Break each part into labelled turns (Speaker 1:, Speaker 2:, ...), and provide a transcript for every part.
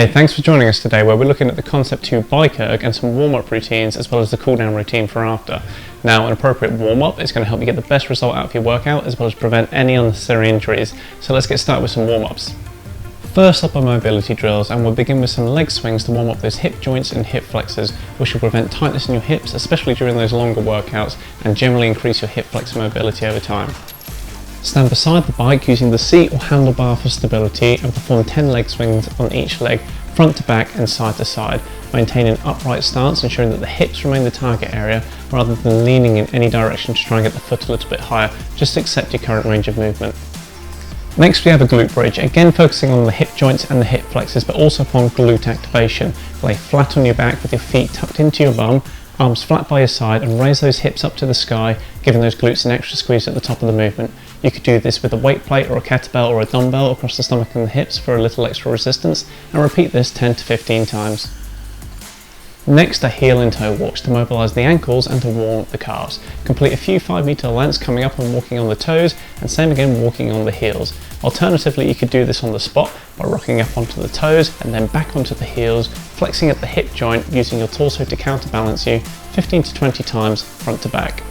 Speaker 1: Hey, thanks for joining us today where we're looking at the Concept 2 Bike-Erg and some warm-up routines as well as the cool-down routine for after. Now, an appropriate warm-up is going to help you get the best result out of your workout as well as prevent any unnecessary injuries. So let's get started with some warm-ups. First up are mobility drills, and we'll begin with some leg swings to warm up those hip joints and hip flexors, which will prevent tightness in your hips, especially during those longer workouts, and generally increase your hip flexor mobility over time. Stand beside the bike using the seat or handlebar for stability and perform 10 leg swings on each leg, front to back and side to side. Maintain an upright stance, ensuring that the hips remain the target area rather than leaning in any direction to try and get the foot a little bit higher. Just accept your current range of movement. Next we have a glute bridge, again focusing on the hip joints and the hip flexors, but also upon glute activation. Lay flat on your back with your feet tucked into your bum, arms flat by your side, and raise those hips up to the sky, giving those glutes an extra squeeze at the top of the movement. You could do this with a weight plate or a kettlebell or a dumbbell across the stomach and the hips for a little extra resistance, and repeat this 10 to 15 times. Next are heel and toe walks to mobilise the ankles and to warm up the calves. Complete a few 5-metre lengths coming up and walking on the toes, and same again walking on the heels. Alternatively, you could do this on the spot by rocking up onto the toes and then back onto the heels, flexing at the hip joint using your torso to counterbalance you 15 to 20 times front to back.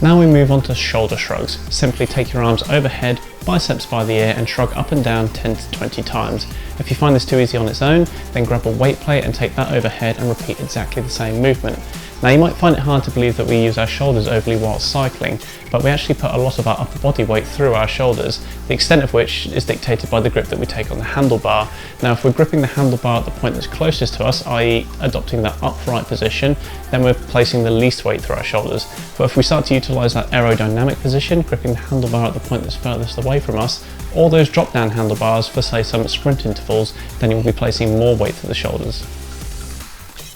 Speaker 1: Now we move on to shoulder shrugs. Simply take your arms overhead, biceps by the ear, and shrug up and down 10 to 20 times. If you find this too easy on its own, then grab a weight plate and take that overhead and repeat exactly the same movement. Now you might find it hard to believe that we use our shoulders overly while cycling, but we actually put a lot of our upper body weight through our shoulders, the extent of which is dictated by the grip that we take on the handlebar. Now if we're gripping the handlebar at the point that's closest to us, i.e. adopting that upright position, then we're placing the least weight through our shoulders. But if we start to utilise that aerodynamic position, gripping the handlebar at the point that's furthest away from us, or those drop down handlebars for say some sprint intervals, then you'll be placing more weight through the shoulders.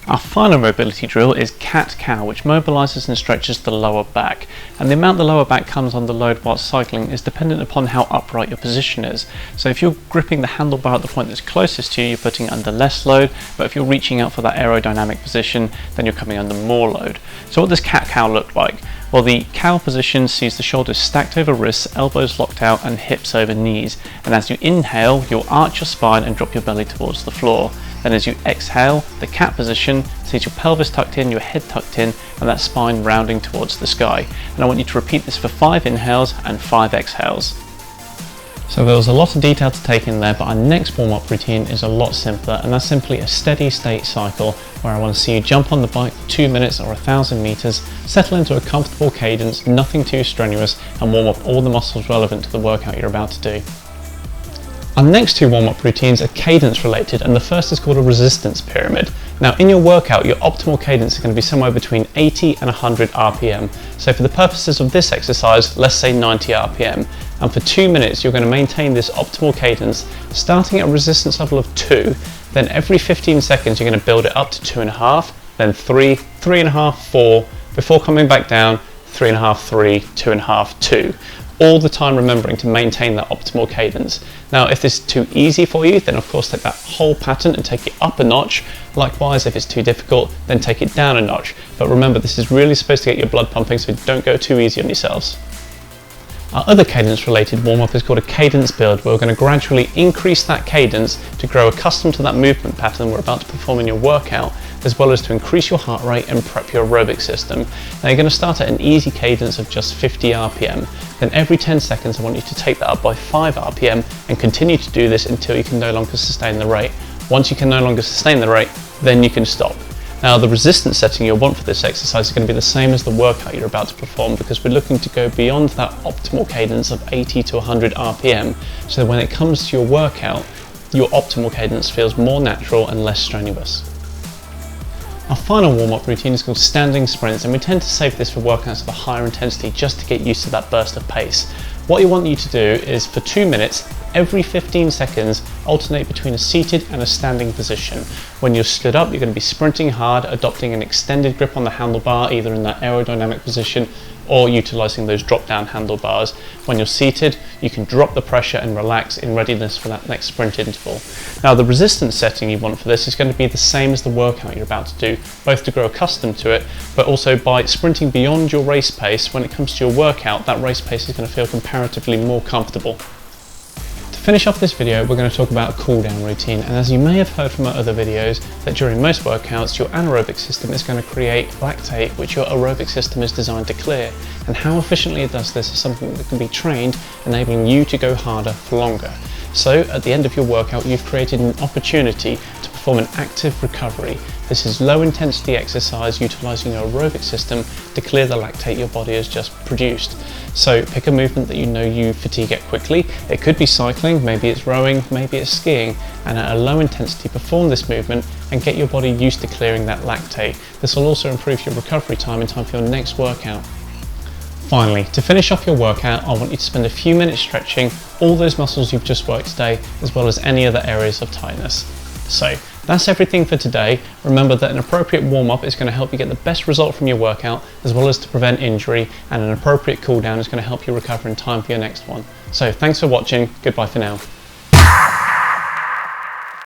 Speaker 1: Our final mobility drill is cat-cow, which mobilises and stretches the lower back, and the amount the lower back comes under load while cycling is dependent upon how upright your position is. So if you're gripping the handlebar at the point that's closest to you, you're putting it under less load, but if you're reaching out for that aerodynamic position, then you're coming under more load. So what does cat-cow look like? Well, the cow position sees the shoulders stacked over wrists, elbows locked out, and hips over knees. And as you inhale, you'll arch your spine and drop your belly towards the floor. Then as you exhale, the cat position sees your pelvis tucked in, your head tucked in, and that spine rounding towards the sky. And I want you to repeat this for 5 inhales and 5 exhales. So there was a lot of detail to take in there, but our next warm-up routine is a lot simpler, and that's simply a steady state cycle where I want to see you jump on the bike for 2 minutes or 1,000 meters, settle into a comfortable cadence, nothing too strenuous, and warm up all the muscles relevant to the workout you're about to do. Our next 2 warm-up routines are cadence related, and the first is called a resistance pyramid. Now in your workout, your optimal cadence is going to be somewhere between 80 and 100 RPM. So for the purposes of this exercise, let's say 90 RPM. And for 2 minutes, you're going to maintain this optimal cadence, starting at a resistance level of 2, then every 15 seconds you're going to build it up to 2.5, then 3, 3.5, 4, before coming back down, 3.5, 3, 2.5, 2. All the time remembering to maintain that optimal cadence. Now if this is too easy for you, then of course take that whole pattern and take it up a notch. Likewise, if it's too difficult, then take it down a notch. But remember, this is really supposed to get your blood pumping, so don't go too easy on yourselves. Our other cadence related warm-up is called a cadence build, where we're going to gradually increase that cadence to grow accustomed to that movement pattern we're about to perform in your workout, as well as to increase your heart rate and prep your aerobic system. Now you're going to start at an easy cadence of just 50 RPM. Then every 10 seconds I want you to take that up by 5 RPM and continue to do this until you can no longer sustain the rate. Once you can no longer sustain the rate, then you can stop. Now the resistance setting you'll want for this exercise is going to be the same as the workout you're about to perform, because we're looking to go beyond that optimal cadence of 80 to 100 RPM, so that when it comes to your workout, your optimal cadence feels more natural and less strenuous. Our final warm-up routine is called standing sprints, and we tend to save this for workouts of a higher intensity just to get used to that burst of pace. What you want you to do is for 2 minutes, every 15 seconds, alternate between a seated and a standing position. When you're stood up, you're going to be sprinting hard, adopting an extended grip on the handlebar, either in that aerodynamic position or utilising those drop-down handlebars. When you're seated, you can drop the pressure and relax in readiness for that next sprint interval. Now the resistance setting you want for this is going to be the same as the workout you're about to do, both to grow accustomed to it, but also by sprinting beyond your race pace. When it comes to your workout, that race pace is going to feel comparatively more comfortable. To finish off this video, we're going to talk about a cool down routine, and as you may have heard from our other videos, that during most workouts your anaerobic system is going to create lactate which your aerobic system is designed to clear, and how efficiently it does this is something that can be trained, enabling you to go harder for longer. So at the end of your workout you've created an opportunity to perform an active recovery. This is low intensity exercise utilising your aerobic system to clear the lactate your body has just produced. So pick a movement that you know you fatigue at quickly. It could be cycling, maybe it's rowing, maybe it's skiing, and at a low intensity perform this movement and get your body used to clearing that lactate. This will also improve your recovery time in time for your next workout. Finally, to finish off your workout, I want you to spend a few minutes stretching all those muscles you've just worked today, as well as any other areas of tightness. So that's everything for today. Remember that an appropriate warm-up is going to help you get the best result from your workout, as well as to prevent injury, and an appropriate cool down is going to help you recover in time for your next one. So thanks for watching, goodbye for now.